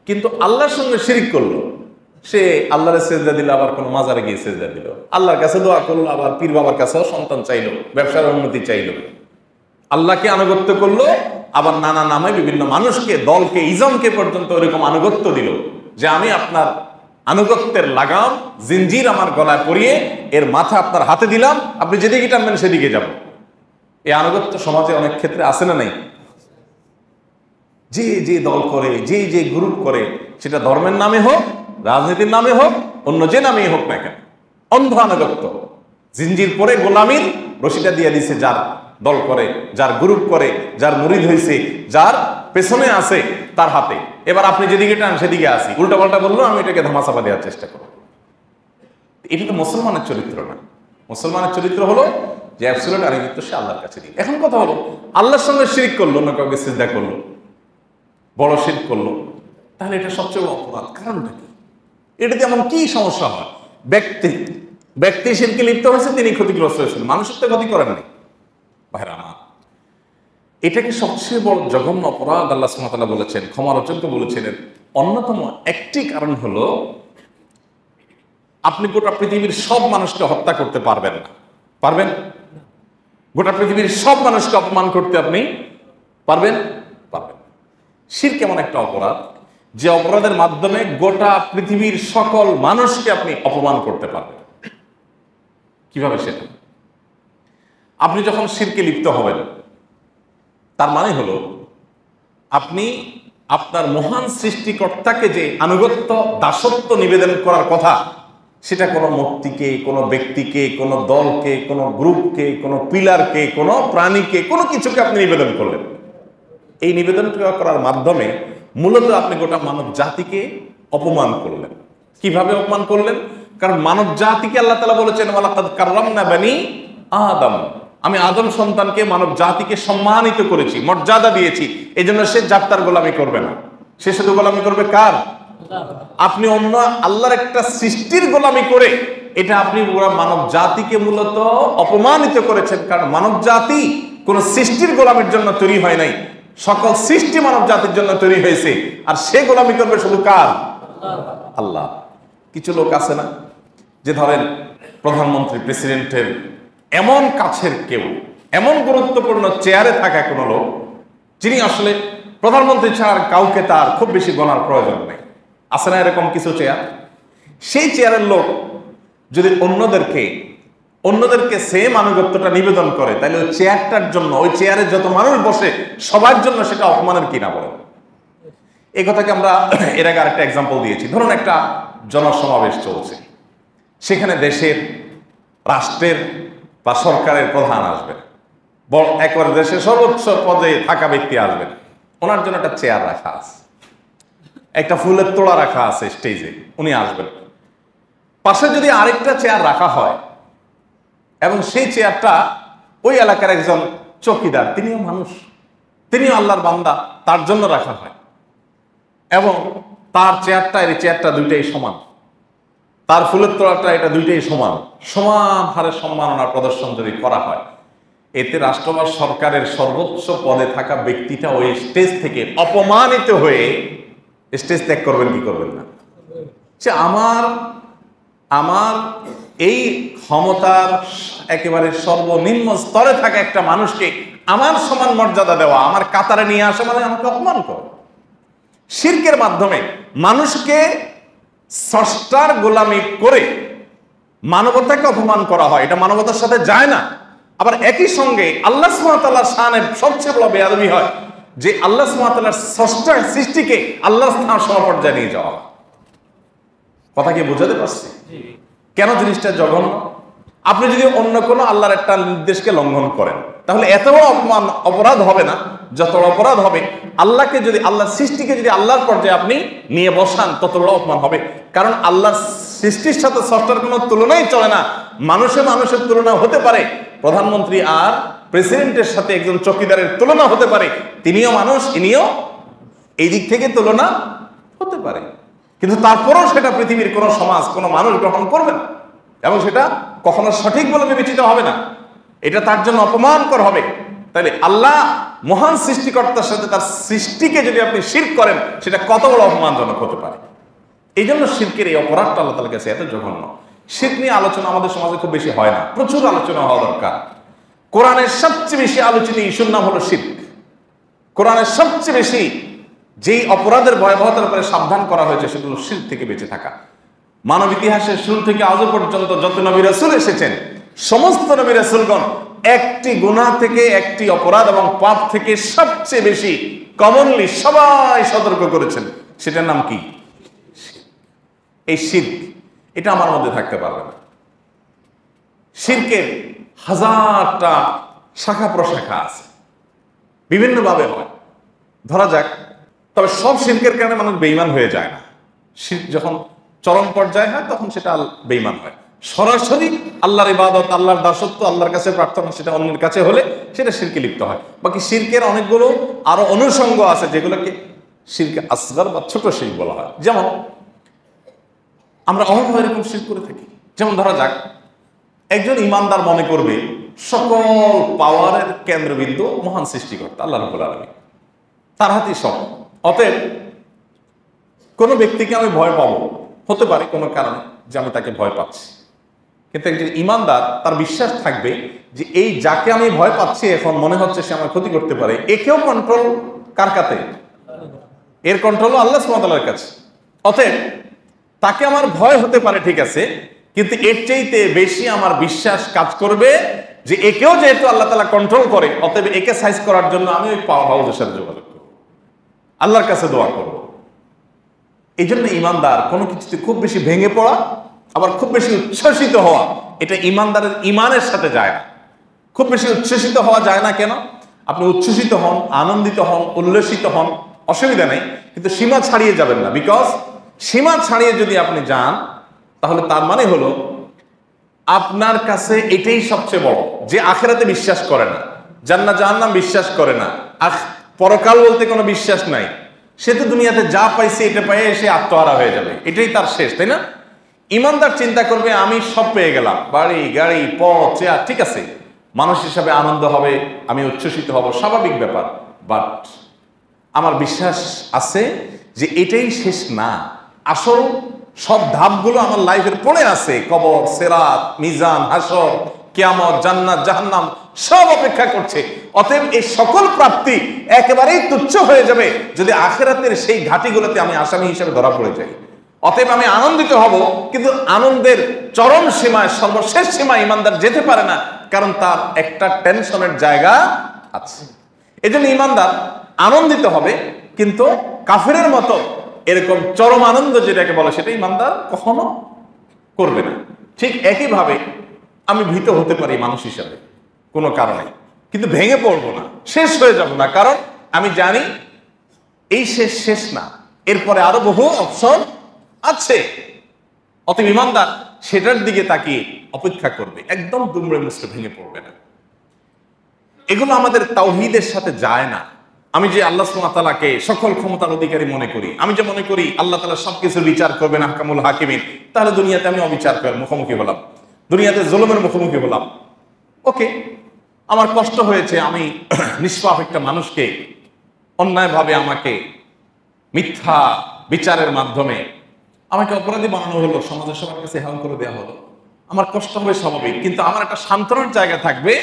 কিন্তু আল্লাহর সঙ্গে শিরক করলো, সে আল্লাহর সেজদা দিল, আবার কোনো মাজারে গিয়ে সেজদা দিল, আল্লাহর কাছে দোয়া করলো, আবার পীর বাবার কাছেও সন্তান চাইলো, ব্যবসার উন্নতি চাইলো, আল্লাহকে আনুগত্য করলো, আবার নানা নামে বিভিন্ন মানুষকে, দলকে, ইজমকে পর্যন্ত ওরকম আনুগত্য দিল যে আমি আপনার আনুগত্যের লাগাম, জিনজির আমার গলায় পরিয়ে এর মাথা আপনার হাতে দিলাম, আপনি যেদিকে টানবেন সেদিকে যাব। এই আনুগত্য সমাজে অনেক ক্ষেত্রে আছে না নাই? যে যে দল করে, যে যে গ্রুপ করে, সেটা ধর্মের নামে হোক, রাজনীতির নামে হোক, অন্য যে নামেই হোক না কেন, অন্ধ আনুগত্য। জিনজির পরে গোলামির রশিটা দিয়ে দিছে যার দল করে, যার গ্রুপ করে, যার মুরিদ হয়েছে, যার পেছনে আছে তার হাতে। এবার আপনি যেদিকে টান সেদিকে আসি, উল্টা পাল্টা বললো, আমি এটাকে ধামাচাপা দেওয়ার চেষ্টা করব। এটা তো মুসলমানের চরিত্র না। মুসলমানের চরিত্র হলো যে অ্যাবসলিউট আনুগত্য সে আল্লাহর কাছে দিই। এখন কথা হলো, আল্লাহর সঙ্গে শিরক করলো, অন্য কাউকে সিজদা করলো, বড় শিরক করলো, তাহলে এটা সবচেয়ে বড় অপরাধ। কারণটা কি? এটাতে এমন কি সমস্যা হয়? ব্যক্তি শিরকে লিপ্ত হয়েছে, তিনি ক্ষতিগ্রস্ত হয়েছেন, মানুষের তো ক্ষতি করেন নাই। ভাইরা আমার, এটাকে সবচেয়ে বড় জঘন্য অপরাধ আল্লাহ সুবহানাহু ওয়া তাআলা বলেছেন, ক্ষমার অযোগ্য বলেছেন। অন্যতম একটি কারণ হলো, আপনি গোটা পৃথিবীর সব মানুষকে হত্যা করতে পারবেন না। পারবেন? গোটা পৃথিবীর সব মানুষকে অপমান করতে আপনি পারবেন? পারবেন। শিরক এমন একটা অপরাধ যে অপরাধের মাধ্যমে গোটা পৃথিবীর সকল মানুষকে আপনি অপমান করতে পারবেন। কিভাবে সেটা? আপনি যখন শিরকে লিপ্ত হবেন, তার মানে হলো আপনি আপনার মহান সৃষ্টিকর্তাকে যে আনুগত্য দাসত্ব নিবেদন করার কথা, সেটা কোনো মূর্তিকে, কোনো ব্যক্তিকে, কোনো দলকে, কোনো গ্রুপকে, কোনো পিলারকে, কোনো প্রাণীকে, কোনো কিছুকে আপনি নিবেদন করলেন। এই নিবেদন করার মাধ্যমে মূলত আপনি গোটা মানব জাতিকে অপমান করলেন। কিভাবে অপমান করলেন? কারণ মানব জাতিকে আল্লাহ তাআলা বলেছেন, ওয়ালাকাদ কাররামনা বানি আদম, আমি আদম সন্তানকে, মানব জাতিকে সম্মানিত করেছি, মর্যাদা দিয়েছি। এই জন্য সে জাত্তার গোলামি করবে না, সে শুধু গোলামি করবে কার? আপনি অন্য আল্লাহর একটা সৃষ্টির গোলামি করে এটা আপনি পুরো মানব জাতিকে মূলত অপমানিত করেছেন। কারণ মানব জাতি কোন সৃষ্টির গোলামির জন্য তৈরি হয় নাই, সকল সৃষ্টি মানব জাতির জন্য তৈরি হয়েছে। আর সে গোলামি করবে শুধু কার? আল্লাহ। কিছু লোক আছে না, যে ধরেন প্রধানমন্ত্রী, প্রেসিডেন্টের এমন কাছের কেউ, এমন গুরুত্বপূর্ণ চেয়ারে থাকা কোনো লোক, যিনি আসলে প্রধানমন্ত্রী ছাড়া কাউকে তার খুব বেশি গণার প্রয়োজন নেই। আছে না এরকম কিছু চেয়ার? সেই চেয়ারের লোক যদি অন্যদেরকে সেম আনুগত্যটা নিবেদন করে, তাহলে ওই চেয়ারটার জন্য, ওই চেয়ারে যত মানুষ বসে সবার জন্য সেটা অপমানের কিনা বলেন? এই কথাকে আমরা এর আগে আরেকটা এক্সাম্পল দিয়েছি। ধরুন একটা জনসমাবেশ চলছে, সেখানে দেশের, রাষ্ট্রের বা সরকারের প্রধান আসবেন, একবারে দেশের সর্বোচ্চ পদে থাকা ব্যক্তি আসবেন। ওনার জন্য একটা চেয়ার রাখা আছে, একটা ফুলের তোড়া রাখা আছে স্টেজে, উনি আসবেন। পাশে যদি আরেকটা চেয়ার রাখা হয় এবং সেই চেয়ারটা ওই এলাকার একজন চৌকিদার, তিনিও মানুষ, তিনিও আল্লাহর বান্দা, তার জন্য রাখা হয়, এবং তার চেয়ারটা, এই চেয়ারটা দুইটাই সমান, তার ফুলের তোড়াটা এটা দুইটাই সমান, সমান হারে সম্মাননা প্রদর্শন যদি করা হয়, এতে রাষ্ট্র বা সরকারের সর্বোচ্চ পদে থাকা ব্যক্তিটা ওই স্টেজ থেকে অপমানিত হয়ে স্টেজ ত্যাগ করবেন কি করবেন না? সে আমার এই ক্ষমতার একেবারে সর্বনিম্ন স্তরে থাকা একটা মানুষকে আমার সমান মর্যাদা দেওয়া, আমার কাতারে নিয়ে আসা মানে আমাকে অপমান করে। শিরকের মাধ্যমে মানুষকে স্রষ্টার গোলামি করে মানবতাকে অপমান করা হয়, এটা মানবতার সাথে যায় না। আবার একই সঙ্গে আল্লাহ সুবহানাহু ওয়া তাআলার শানের সবচেয়ে বড় বেয়াদবি হয় যে আল্লাহ সুবহানাহু ওয়া তাআলার স্রষ্টার সৃষ্টিকে আল্লাহর স্থান সমপর্যায়ে নিয়ে যাওয়া। কথা কি বোঝাতে পারছি কেন জিনিসটা জঘন্য? আপনি যদি অন্য কোনো আল্লাহর একটা নির্দেশকে লঙ্ঘন করেন, তাহলে এত অপরাধ হবে না যত অপরাধ হবে আল্লাহকে যদি, আল্লাহর সৃষ্টিকে যদি আল্লাহর পর্যায়ে আপনি নিয়ে বসান, তত বড় অপমান হবে। কারণ আল্লাহর সৃষ্টির সাথে স্রষ্টার কোনো তুলনাই চলে না। মানুষের তুলনা হতে পারে, প্রধানমন্ত্রী আর প্রেসিডেন্টের সাথে একজন চৌকিদারের তুলনা হতে পারে, তিনিও মানুষ, ইনিও এই দিক থেকে তুলনা হতে পারে, কিন্তু তারপরেও সেটা পৃথিবীর কোনো সমাজ, কোনো মানুষ গ্রহণ করবে না, এবং সেটা কখনো সঠিক বলে বিবেচিত হবে না, এটা তার জন্য অপমানকর হবে। তাইলে আল্লাহ মহান সৃষ্টিকর্তার সাথে তার সৃষ্টিকে যদি আপনি শিরক করেন, সেটা কত বড় অপমানজনক হতে পারে। এই জন্য শিরকের এই অপরাধটা আল্লাহ তাআলার কাছে এত জঘন্য। শিরক নিয়ে আলোচনা আমাদের সমাজে খুব বেশি হয় না, প্রচুর আলোচনা হওয়া দরকার। কোরআনের সবচেয়ে বেশি আলোচিত ইস্যুর নাম হলো শিরক। কোরআনের সবচেয়ে বেশি যেই অপরাধের ভয়াবহতার উপরে সাবধান করা হয়েছে সেগুলো শিরক থেকে বেঁচে থাকা। মানব ইতিহাসের শুরু থেকে আজও পর্যন্ত যত নবী রাসূল এসেছেন, সমস্ত নবী রাসূলগণ একটি গুনাহ থেকে, একটি অপরাধ এবং পাপ থেকে সবচেয়ে বেশি কমনলি সবাই সতর্ক করেছেন, সেটার নাম কি? এই শিরক। এটা আমার মধ্যে থাকতে পারবে না। শিরকের হাজারটা শাখা প্রশাখা আছে, বিভিন্নভাবে হয়, ধরা যাক। তবে সব শিরকের কারণে মানুষ বেঈমান হয়ে যায় না। শিরক যখন চরম পর্যায়ে হয় তখন সেটা বেঈমান হয়। সরাসরি আল্লাহর ইবাদত, আল্লাহর দাসত্ব, আল্লাহর কাছে প্রার্থনা, সেটা অন্যের কাছে হলে সেটা শিরকে লিপ্ত হয়। বাকি শিরকের অনেকগুলো আরো অনুষঙ্গ আছে যেগুলোকে শিরকে আসগর বা ছোট শিরক বলা হয়। যেমন আমরা অহংকার এরকম শিরক করে থাকি। যেমন ধরা যাক একজন ইমানদার মনে করবে সকল পাওয়ারের কেন্দ্রবিন্দু মহান সৃষ্টিকর্তা আল্লাহ রাব্বুল আলামিন, তার হাতেই সব। অতএব কোনো ব্যক্তিকে আমি ভয় পাবো, হতে পারে কোনো কারণে যে আমি তাকে ভয় পাচ্ছি, কিন্তু একজন ইমানদার তার বিশ্বাস থাকবে যে এই যাকে আমি ভয় পাচ্ছি এখন মনে হচ্ছে সে আমার ক্ষতি করতে পারে, একেও কন্ট্রোল কার কাছে? এর কন্ট্রোল আল্লাহ সুবহানাহু ওয়া তাআলার কাছে। অতএব তাকে আমার ভয় হতে পারে ঠিক আছে, কিন্তু এর চাইতে বেশি আমার বিশ্বাস কাজ করবে যে একেও যেহেতু আল্লাহ তাআলা কন্ট্রোল করে, অতএব একে সাইজ করার জন্য আমি ওই পাওয়ার হাউসের সাথে যোগাযোগ করব, আল্লাহর কাছে দোয়া করব। এই জন্য ইমানদার কোনো কিছুতে খুব বেশি ভেঙে পড়া আবার খুব বেশি উচ্ছ্বসিত হওয়া, এটা ইমানদারের ইমানের সাথে যায় না। খুব বেশি উচ্ছ্বসিত হওয়া যায় না কেন? আপনি উচ্ছ্বসিত হন, আনন্দিত হন, উল্লসিত হন, অসুবিধা নেই, কিন্তু সীমা ছাড়িয়ে যাবেন না। বিকজ সীমা ছাড়িয়ে যদি আপনি যান তাহলে তার মানে হলো আপনার কাছে এটাই সবচেয়ে বড়। যে আখিরাতে বিশ্বাস করে না, জান্নাত জাহান্নাম বিশ্বাস করে না, পরকাল বলতে কোনো বিশ্বাস নাই, সে তো দুনিয়াতে যা পাইছে এটা পেয়ে সে আত্মহারা হয়ে যাবে, এটাই তার শেষ, তাই না? ইমানদার চিন্তা করবে আমি সব পেয়ে গেলাম, বাড়ি গাড়ি পথ চেয়ার, ঠিক আছে, মানুষ হিসাবে আনন্দ হবে, আমি উচ্ছ্বসিত হব, স্বাভাবিক ব্যাপার। বাট আমার বিশ্বাস আছে যে এটাই শেষ না, আসল সব ধাপগুলো আমার লাইফের পড়ে আছে। কবর, সিরাত, মিজান, হাসর, কিয়ামত, জান্নাত জাহান্নাম সব অপেক্ষা করছে। অতএব এই সকল প্রাপ্তি একেবারেই তুচ্ছ হয়ে যাবে যদি আখিরাতের সেই ঘাটিগুলোতে আমি আসামি হিসেবে ধরা পড়ে যাই। অতএব আমি আনন্দিত হব, কিন্তু আনন্দের চরম সীমায়, সর্বশেষ সীমায় ইমানদার যেতে পারে না, কারণ তার একটা টেনশনের জায়গা আছে। এজন্য ইমানদার আনন্দিত হবে, কিন্তু কাফেরের মতো এরকম চরম আনন্দ যেটাকে বলে সেটা ইমানদার কখনো করবে না। ঠিক একইভাবে আমি ভীত হতে পারি মানুষ হিসাবে কোনো কারণে, কিন্তু ভেঙে পড়বো না, শেষ হয়ে যাব না, কারণ আমি জানি এই শেষ না, এরপরে আরো বহু অপশন আছে। অতএব ইমানদার সেটার দিকে তাকিয়ে অপেক্ষা করবে, একদম দুমড়ে মুচড়ে ভেঙে পড়বে না। এগুলো আমাদের তাওহীদের সাথে যায় না। আমি যে আল্লাহ সুবহানাহু ওয়া তাআলাকে সকল ক্ষমতার অধিকারী মনে করি, আমি যে মনে করি আল্লাহ তাআলা সবকিছু বিচার করবেন আহকামুল হাকিমিন, তাহলে দুনিয়াতে আমি অবিচার মুখোমুখি হলাম, দুনিয়াতে জুলুমের মুখোমুখি হলাম। ওকে, আমার কষ্ট হয়েছে, আমি নিষ্পাপ একটা মানুষকে অন্যায়ভাবে আমাকে মিথ্যা বিচারের মাধ্যমে আমাকে অপরাধী বানানো হলো, সমাজের সবার কাছে হেয় করে দেওয়া হলো, আমার কষ্ট হবে স্বাভাবিক, কিন্তু আমার একটা সান্ত্বনার জায়গা থাকবে,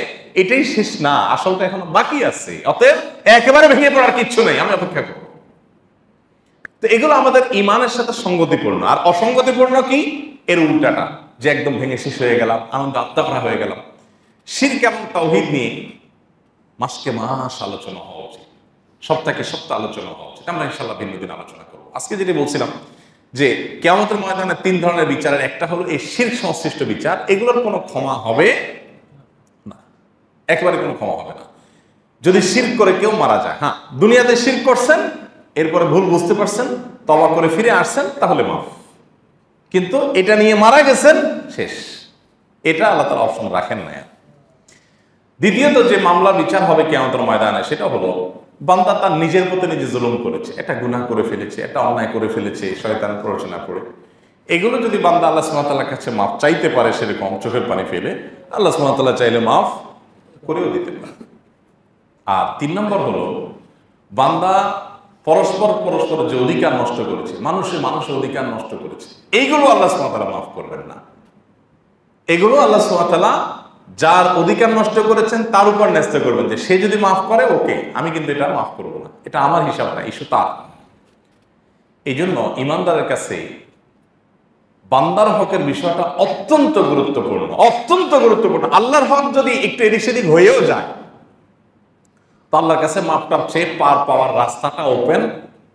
এটাই শেষ না, আসলটা এখনো বাকি আছে। অতএব একেবারে ভেঙে পড়ার কিচ্ছু নেই, আমি অপেক্ষা করব। তো এগুলো আমাদের ইমানের সাথে সঙ্গতিপূর্ণ। আর অসঙ্গতিপূর্ণ কি? এর উল্টাটা, যে একদম ভেঙে শেষ হয়ে গেলাম, আনন্দ আত্মহারা হয়ে গেলাম। শিরক এবং তাওহীদ নিয়ে মাসকে মাস আলোচনা হওয়া উচিত, সপ্তাহে সপ্তাহ আলোচনা হওয়া উচিত। আমরা ইনশাআল্লাহ ভিন্ন দিন আলোচনা করবো। আজকে যেটা বলছিলাম যে কিয়ামতের ময়দানে 3 ধরনের বিচারের একটা হলো এই শিরক সংশ্লিষ্ট বিচার, এগুলোর কোনো ক্ষমা হবে না, একেবারে কোনো ক্ষমা হবে না। যদি শিরক করে কেউ মারা যায়, হ্যাঁ দুনিয়াতে শিরক করছেন, এরপরে ভুল বুঝতে পারছেন, তওবা করে ফিরে আসছেন, তাহলে মাফ। কিন্তু এটা নিয়ে মারা গেছেন, শেষ, এটা আল্লাহ তাআলা অপশন রাখেন না। দ্বিতীয়ত যে মামলা বিচার হবে কিয়ামতের ময়দানে, সেটা হলো বান্দা তার নিজের প্রতি নিজে জুলুম করেছে, একটা গুনাহ করে ফেলেছে, একটা অন্যায় করে ফেলেছে, শয়তান প্ররোচনা করে। এগুলো যদি বান্দা আল্লাহ সুবহানাহু ওয়া তাআলার কাছে মাফ চাইতে পারে, সেরকম চোখের পানি ফেলে, আল্লাহ সুবহানাহু ওয়া তাআলা চাইলে মাফ করেও দিতে পারে। আর 3 নম্বর হলো বান্দা পরস্পর যে অধিকার নষ্ট করেছে, মানুষের অধিকার নষ্ট করেছে, এইগুলো আল্লাহ সুবহানাহু ওয়া তাআলা মাফ করবেন না। এগুলো আল্লাহ সুবহানাহু ওয়া তাআলা যার অধিকার নষ্ট করেছেন তার উপর ন্যস্ত করবেন, যে সে যদি মাফ করে ওকে, আমি কিন্তু এটা মাফ করব না, এটা আমার হিসাব না, ইস্যু তার। এই জন্য ইমানদারের কাছে বান্দার হকের বিষয়টা অত্যন্ত গুরুত্বপূর্ণ, অত্যন্ত গুরুত্বপূর্ণ। আল্লাহর হক যদি একটু এদিক সেদিক হয়েও যায়, তো আল্লাহর কাছে মাফটা চেয়ে পার পাওয়ার রাস্তাটা ওপেন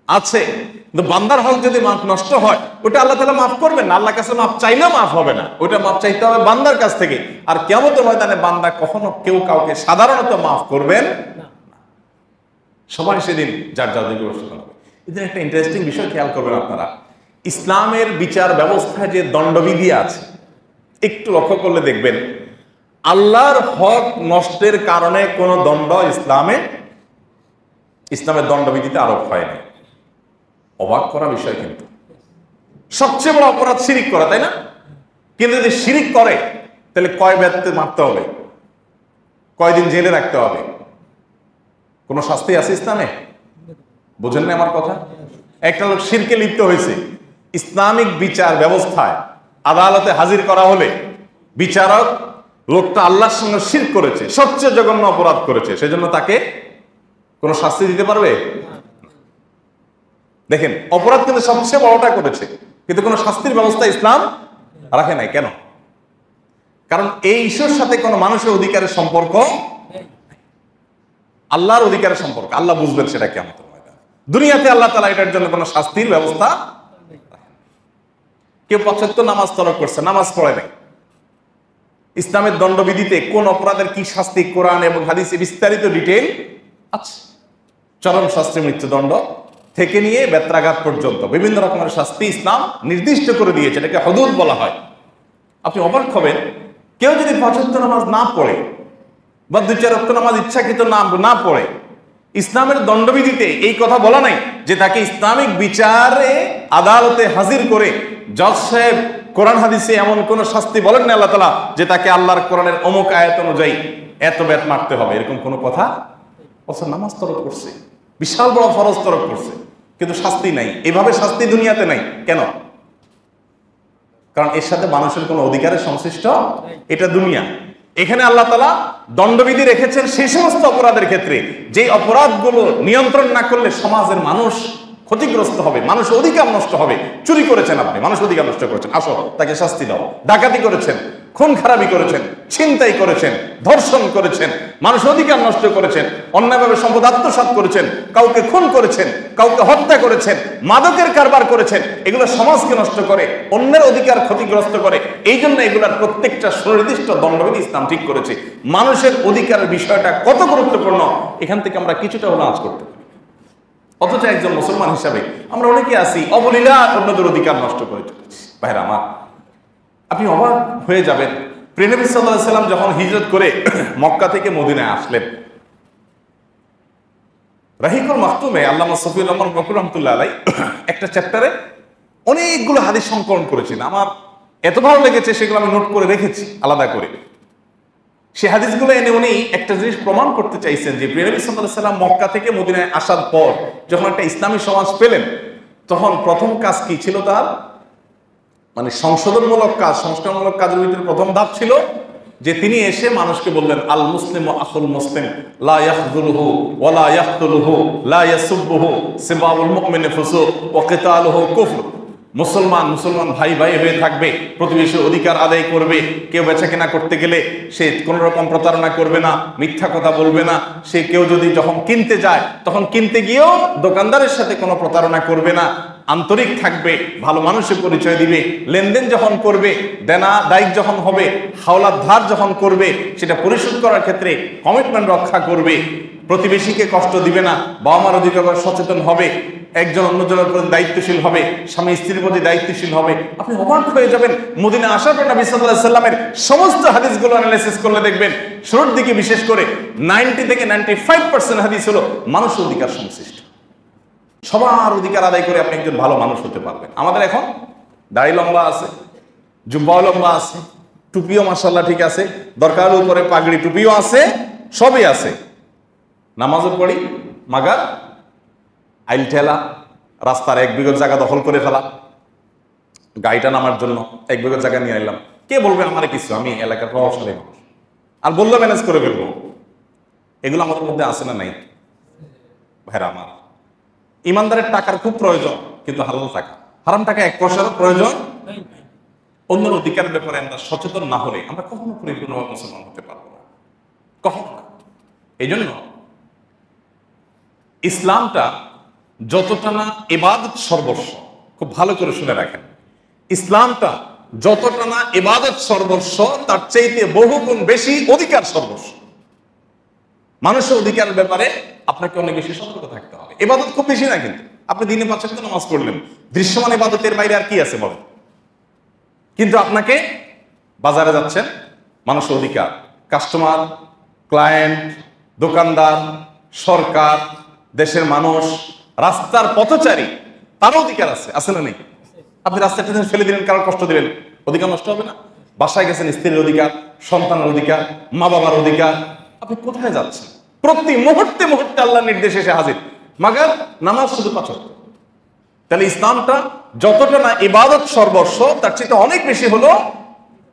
আছে। কিন্তু বান্দার হক যদি মাফ নষ্ট হয়, ওটা আল্লাহ তাআলা মাফ করবেন না, আল্লাহর কাছে মাফ চাইলেও মাফ হবে না, ওটা মাফ চাইতে হবে বান্দার কাছ থেকে। আর কিয়ামতের ময়দানে বান্দা কখনো কেউ কাউকে সাধারণত মাফ করবেন না, সবাই সেদিন যার যার দিকে বসতে হবে। এদের একটা ইন্টারেস্টিং বিষয় খেয়াল করবেন আপনারা, ইসলামের বিচার ব্যবস্থায় যে দণ্ডবিধি আছে, একটু লক্ষ্য করলে দেখবেন আল্লাহর হক নষ্টের কারণে কোনো দণ্ড ইসলামের দণ্ডবিধিতে আরোপ হয়নি। অবাক করা বিষয়, কিন্তু সবচেয়ে বড় অপরাধ শিরিক করা, তাই না? কিন্তু যদি শিরিক করে তাহলে কয় ব্যক্তি মারতে হবে, কয়দিন জেলে রাখতে হবে, কোন শাস্তি আছে ইসলামে? বুঝেন না আমার কথা? একটা লোক শিরকে লিপ্ত হয়েছে, ইসলামিক বিচার ব্যবস্থায় আদালতে হাজির করা হলে বিচারক লোকটা আল্লাহর সঙ্গে শিরক করেছে, সবচেয়ে জঘন্য অপরাধ করেছে, সেজন্য তাকে কোনো শাস্তি দিতে পারবে? দেখেন, অপরাধ কিন্তু সবচেয়ে বড়টা করেছে, কিন্তু কোনো শাস্তির ব্যবস্থা ইসলাম রাখে নাই। কেন? কারণ এই ইস্যুর সাথে কোনো মানুষের অধিকারের সম্পর্ক, আল্লাহর অধিকারের সম্পর্ক। আল্লাহ বুঝবেন সেটা কেমন। দুনিয়াতে আল্লাহ তাআলা এটার জন্য কোনো শাস্তির ব্যবস্থা। কেউ ৫ নামাজ তরক করছে, নামাজ পড়ে নাই, ইসলামের দণ্ডবিধিতে কোন অপরাধের কি শাস্তি কোরআন এবং হাদিসে বিস্তারিত ডিটেইল আছে। চরম শাস্তি, মৃত্যুদণ্ড থেকে নিয়ে বেত্রাঘাত পর্যন্ত বিভিন্ন রকমের শাস্তি ইসলাম নির্দিষ্ট করে দিয়েছে, এটাকে হুদুদ বলা হয়। আপনি অবাক হবেন, কেউ যদি ৫ নামাজ না পড়ে বা ২-৪ ওয়াক্ত নামাজ ইচ্ছাকৃত না পড়ে, ইসলামের দণ্ডবিধিতে এই কথা বলা নাই যে তাকে ইসলামিক বিচারে আদালতে হাজির করে জজ সাহেব কোরআন হাদিসে এমন কোন শাস্তি বলেন না আল্লাহ তাআলা যে তাকে আল্লাহর কোরআনের অমুক আয়াত অনুযায়ী এত বেত মারতে হবে, এরকম কোনো কথা। অথচ নামাজ তরক করছে, বিশাল বড় ফরজ তরক করছে, কিন্তু শাস্তি নাই। এভাবে শাস্তি দুনিয়াতে নাই। কেন? কারণ এর সাথে মানুষের কোনো অধিকারের সংশ্লিষ্ট, এটা দুনিয়া। এখানে আল্লাহ তাআলা দণ্ডবিধি রেখেছেন সেই সমস্ত অপরাধের ক্ষেত্রে যে অপরাধগুলো নিয়ন্ত্রণ না করলে সমাজের মানুষ ক্ষতিগ্রস্ত হবে, মানুষ অধিকার নষ্ট হবে। চুরি করেছেন আপনি, মানুষ অধিকার নষ্ট করেছেন, আসো তাকে শাস্তি দাও। ডাকাতি করেছেন, খুন খারাপি করেছেন, ছিনতাই করেছেন, ধর্ষণ করেছেন, মানুষ অধিকার নষ্ট করেছেন, অন্যায়ভাবে সম্পদ আত্মসাৎ করেছেন, কাউকে খুন করেছেন, কাউকে হত্যা করেছেন, মাদকের কারবার করেছেন, এগুলো সমাজকে নষ্ট করে, অন্যের অধিকার ক্ষতিগ্রস্ত করে। এই জন্য এগুলার প্রত্যেকটা সুনির্দিষ্ট দণ্ডবিধি ইসলাম ঠিক করেছে। মানুষের অধিকারের বিষয়টা কত গুরুত্বপূর্ণ, এখান থেকে আমরা কিছুটা হলো আঁচ করতে পারি। অথচ একজন মুসলমান হিসাবে আমরা অনেকে আছি অবলীলা অন্যদের অধিকার নষ্ট করে চলেছি। ভাইরা আমার, আপনি অবাক হয়ে যাবেন, প্রিয় নবী সাল্লাল্লাহু আলাইহি ওয়াসাল্লাম যখন হিজরত করে মক্কা থেকে মদিনায় আসলেন, রাহিকুল মাকতুমে আল্লামা সফিউর রহমান বকর রহমাতুল্লাহ আলাইহি একটা চ্যাপ্টারে অনেকগুলো হাদিস সংকলন করেছেন। আমার এত ভালো লেগেছে, সেগুলো আমি নোট করে রেখেছি আলাদা করে। সে হাদিসগুলো এনে উনি একটা জিনিস প্রমাণ করতে চাইছেন যে প্রিয় নবী সাল্লাল্লাহু আলাইহি ওয়াসাল্লাম মক্কা থেকে মদিনায় আসার পর যখন একটা ইসলামী সমাজ পেলেন, তখন প্রথম কাজ কি ছিল তার? মানে সংশোধনমূলক কাজ, সংস্কারমূলক কাজের ভিতরে প্রথম ধাপ ছিল যে তিনি এসে মানুষকে বললেন, আল মুসলিমু আখুল মুসলিম লা ইয়াখযুলুহু ওয়া লা ইয়াকতুলুহু লা ইয়াসুবুহু সিবাবুল মুমিনি ফুসুক ওয়া কিতালুহু কুফর। মুসলমান মুসলমান ভাই ভাই হয়ে থাকবে, প্রতিবেশীর অধিকার আদায় করবে, কেউ বেচাকেনা করতে গেলে সে কোন রকম প্রতারণা করবে না, মিথ্যা কথা বলবে না, সে কেউ যদি যখন কিনতে যায় তখন কিনতে গিয়েও দোকানদারের সাথে কোনো প্রতারণা করবে না, আন্তরিক থাকবে, ভালো মানুষের পরিচয় দিবে, লেনদেন যখন করবে, দেনা দায়িত্ব যখন হবে, হাওলাত ধার যখন করবে, সেটা পরিশোধ করার ক্ষেত্রে কমিটমেন্ট রক্ষা করবে, প্রতিবেশীকে কষ্ট দিবে না, বাবা মার অধিকার সচেতন হবে, একজন অন্যজনের প্রতি দায়িত্বশীল হবে, স্বামী স্ত্রীর প্রতি দায়িত্বশীল হবে। আপনি অবাক হয়ে যাবেন, মদিনা আসার পর নবী সাল্লাল্লাহু আলাইহি সাল্লামের সমস্ত হাদিসগুলো অ্যানালাইসিস করলে দেখবেন শুরুর দিকে বিশেষ করে 90 থেকে 95% হাদিস হলো মানুষের অধিকার সংশ্লিষ্ট। সবার অধিকার আদায় করে আপনি একজন ভালো মানুষ হতে পারবেন। আমাদের এখন দাড়ি লম্বা আছে, জুব্বাও লম্বা আছে, টুপিও মাশাআল্লাহ ঠিক আছে, দরকার উপরে পাগড়ি টুপিও আছে, সবই আছে, নামাজও পড়ি, মাগার আইল ঠেলা, রাস্তার 1 বিঘত জায়গা দখল করে ফেলা, গাড়িটা নামার জন্য 1 বিঘত জায়গা নিয়ে এলাম, কে বলবে আমার কিছু, আমি এলাকার প্রভাবশালী মানুষ, আর বললে ম্যানেজ করে ফেলবো। এগুলো আমাদের মধ্যে আছে না নাই? ভাইরা আমার, ইমানদারের টাকার খুব প্রয়োজন, কিন্তু হালাল টাকা, হারাম টাকা 1 পয়সারও প্রয়োজন। অন্যের অধিকারের ব্যাপারে আমরা সচেতন না হলে আমরা কখনো পরিপূর্ণভাবে মুসলমান হতে পারবো না, কখনো না। এই জন্য ইসলামটা যতটা না ইবাদত সর্বস্ব, খুব ভালো করে শুনে রাখেন, ইসলামটা যতটা না ইবাদত সর্বস্ব, তার চাইতে বহুগুণ বেশি অধিকার সর্বস্ব। মানুষের অধিকারের ব্যাপারে আপনাকে অনেক বেশি সতর্ক থাকতে হবে। ইবাদত খুব বেশি না, কিন্তু আপনি দিনে 5 ওয়াক্ত নামাজ পড়লেন, দৃশ্যমান ইবাদতের বাইরে আর কি আছে বলেন? কিন্তু আপনাকে বাজারে যাচ্ছেন, মানুষের অধিকার, কাস্টমার, ক্লায়েন্ট, দোকানদার, সরকার, দেশের মানুষ, রাস্তার পথচারী, তারও অধিকার আছে, আছে না নেই? আপনি রাস্তাটা ফেলে দিলেন, কারোর কষ্ট দিলেন, অধিকার নষ্ট হবে না? বাসায় গেছেন, স্ত্রীর অধিকার, সন্তানের অধিকার, মা বাবার অধিকার। আপনি কোথায় যাচ্ছেন? প্রতি মুহূর্তে মুহূর্তে আল্লাহর নির্দেশে এসে হাজির, মাগার নামাজ শুধু 5 ওয়াক্ত। তাহলে ইসলামটা যতটা না ইবাদত সর্বস্ব, তার চেয়ে অনেক বেশি হলো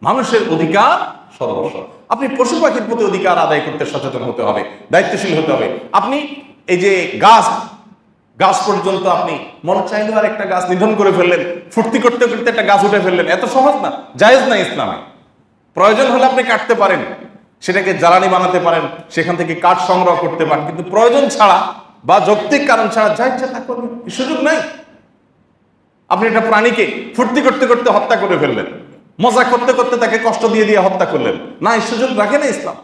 মানুষের অধিকার সর্বস্ব। আপনি পশু পাখির প্রতি অধিকার আদায় করতে সচেতন হতে হবে, দায়িত্বশীল হতে হবে। আপনি এই যে গাছ পর্যন্ত আপনি মন চাইলেও আর একটা গাছ নিধন করে ফেললেন, ফুর্তি করতে করতে একটা গাছ উঠে ফেললেন, এত সহজ না, জায়েজ না ইসলামে। প্রয়োজন হলে আপনি কাটতে পারেন, সেটাকে জ্বালানি বানাতে পারেন, সেখান থেকে কাঠ সংগ্রহ করতে পারেন, কিন্তু প্রয়োজন ছাড়া বা যৌক্তিক কারণ ছাড়া যা ইচ্ছা তা করবেন, এই সুযোগ নাই। আপনি একটা প্রাণীকে ফুর্তি করতে করতে হত্যা করে ফেললেন, মজা করতে করতে তাকে কষ্ট দিয়ে দিয়ে হত্যা করলেন, না, এই সুযোগ রাখে না ইসলাম।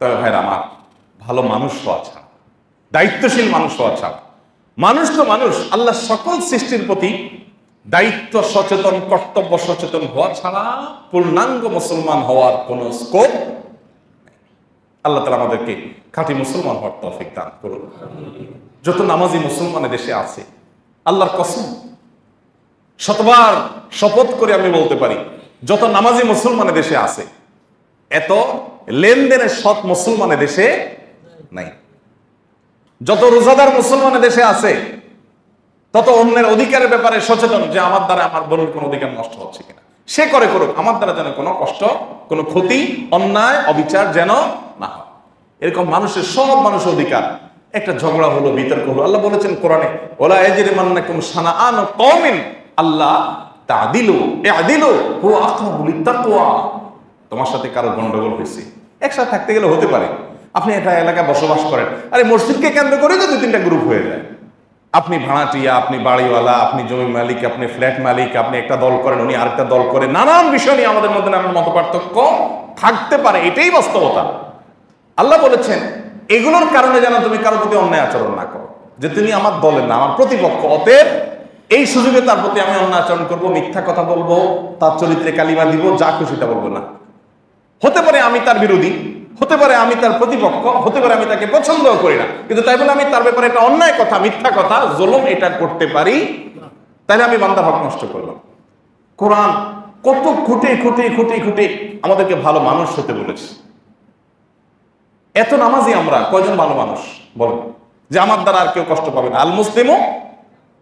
তবে ভাইরা আমার, ভালো মানুষ হওয়া ছাড়া, দায়িত্বশীল মানুষ হওয়া ছাড়া, মানুষ তো মানুষ, আল্লাহ সকল সৃষ্টির প্রতি দায়িত্ব সচেতন, কর্তব্য সচেতন হওয়া ছাড়া পূর্ণাঙ্গ মুসলমান হওয়ার কোন স্কোপ। আল্লাহ তাআলা আমাদেরকে খাঁটি মুসলমান হওয়ার তৌফিক দান করুন। যত নামাজি মুসলমানের দেশে আছে, আল্লাহর কসম, শতবার শপথ করে আমি বলতে পারি, যত নামাজি মুসলমানের দেশে আছে, এত লেনদেনের সৎ মুসলমানের দেশে নাই। যত রোজাদার মুসলমানের দেশে আছে, তত অন্যের অধিকারের ব্যাপারে সচেতন, যে আমার দ্বারা আমার বোনের কোন অধিকার নষ্ট হচ্ছে কিনা, সে করে করুক, আমার দ্বারা যেন কোনো কষ্ট, কোনো ক্ষতি, অন্যায়, অবিচার যেন না হয়। এরকম মানুষের, সব মানুষের অধিকার। একটা ঝগড়া হলো, বিতর্ক হলো, আল্লাহ বলেছেন কোরআনে, ওলা ইয়াজরিমান্নাকুম শানাআনু কওমিন আল্লাহ তা'দিলু ই'দিলু হুয়া আকরাবু লিত-তাকওয়া। তোমার সাথে কারো গন্ডগোল হয়েছে, একসাথে থাকতে গেলে হতে পারে, আপনি একটা এলাকায় বসবাস করেন, আরে মসজিদকে কেন্দ্র করে তো 2-3টা গ্রুপ হয়ে যায়। আপনি ভাড়াটিয়া, আপনি বাড়িওয়ালা, আপনি জমি মালিক, আপনি ফ্ল্যাট মালিক, আপনি একটা দল করেন, উনি আরেকটা দল করেন, নানান বিষয় নিয়ে আমাদের মধ্যে নানান মত পার্থক্য থাকতে পারে, এটাই বাস্তবতা। আল্লাহ বলেছেন এগুলোর কারণে যেন তুমি কারোর প্রতি অন্যায় আচরণ না করো, যে তুমি আমার দলের না, আমার প্রতিপক্ষ, অতএব এই সুযোগে তার প্রতি আমি অন্যায় আচরণ করবো, মিথ্যা কথা বলবো, তার চরিত্রে কালিমা দিব, যা খুশি তা বলবো না। হতে পারে আমি তার বিরোধী, হতে পারে আমি তার প্রতিপক্ষ, হতে পারে আমি তাকে পছন্দও করি না, কিন্তু তাই বলে আমি তার ব্যাপারে একটা অন্যায় কথা, মিথ্যা কথা, জুলুম এটা করতে পারি, তাহলে আমি বান্দার হক নষ্ট করলাম। কোরআন কত খুঁটে খুঁটে খুঁটে খুঁটে আমাদেরকে ভালো মানুষ হতে বলেছে। এত নামাজি আমরা, কয়জন ভালো মানুষ বলেন, যে আমার দ্বারা আর কেউ কষ্ট পাবে না? আল মুসলিমু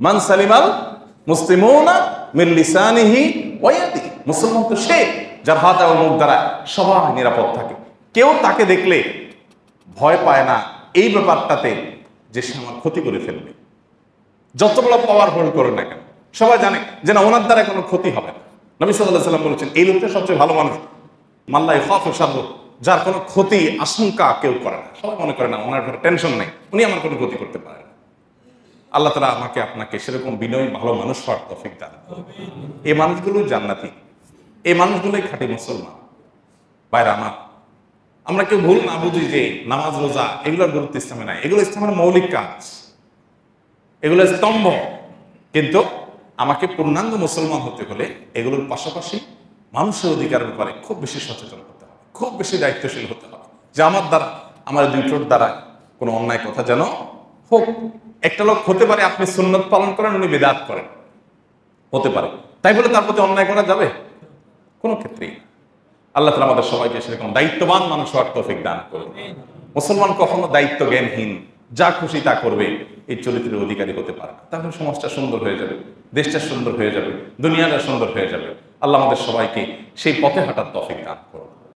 মান সালিমাল মুসলিমুনা মিন লিসানিহি ওয়া ইয়াদিহি। মুসলমান তো সে যার হাত এবং মুখ দ্বারা সবাই নিরাপদ থাকে, কেউ তাকে দেখলে ভয় পায় না এই ব্যাপারটাতে যে সে আমার ক্ষতি করে ফেলবে। যত বড় পাওয়ারফুল করে না কেন, সবাই জানে যে না, ওনার দ্বারা কোনো ক্ষতি হবে না। নবী সাল্লাল্লাহু আলাইহি ওয়াসাল্লাম বলেছেন, এই লোকটা সবচেয়ে ভালো মানুষ, মাল্লা ইয়াখাফু শাররু, যার কোনো ক্ষতি আশঙ্কা কেউ করে না। সবাই মনে করে না, ওনার কোনো টেনশন নেই, উনি আমার কোনো ক্ষতি করতে পারে না। আল্লাহ তাআলা আমাকে আপনাকে সেরকম বিনয়ী ভালো মানুষ হওয়ার তৌফিক দান করুন। এই মানুষগুলো জান্নাতি, এই মানুষগুলোই খাঁটি মুসলমান। ভাইরা আমার, আমরা কেউ ভুল না বুঝি যে নামাজ, রোজা এগুলোর গুরুত্ব ইসলামে নাই। এগুলো ইসলামের মৌলিক কাজ, এগুলো স্তম্ভ, কিন্তু আমাকে পূর্ণাঙ্গ মুসলমান হতে হলে এগুলোর পাশাপাশি মানুষের অধিকারের ব্যাপারে খুব বেশি সচেতন হতে হবে, খুব বেশি দায়িত্বশীল হতে হবে, যে আমার দ্বারা, আমার দুইটোর দ্বারা কোনো অন্যায় কথা যেন হোক। একটা লোক হতে পারে আপনি সুন্নত পালন করেন, উনি বিদআত করেন, হতে পারে, তাই বলে তার প্রতি অন্যায় করা যাবে? কোনো ক্ষেত্রেই না। আল্লাহ তাআলা আমাদের সবাইকে সেরকম দায়িত্ববান মানুষ হওয়ার তৌফিক দান করুন। মুসলমান কখনো দায়িত্ব জ্ঞানহীন, যা খুশি তা করবে, এই চরিত্রের অধিকারী হতে পারে না। তাহলে সমাজটা সুন্দর হয়ে যাবে, দেশটা সুন্দর হয়ে যাবে, দুনিয়াটা সুন্দর হয়ে যাবে। আল্লাহ আমাদের সবাইকে সেই পথে হাঁটার তৌফিক দান করুন।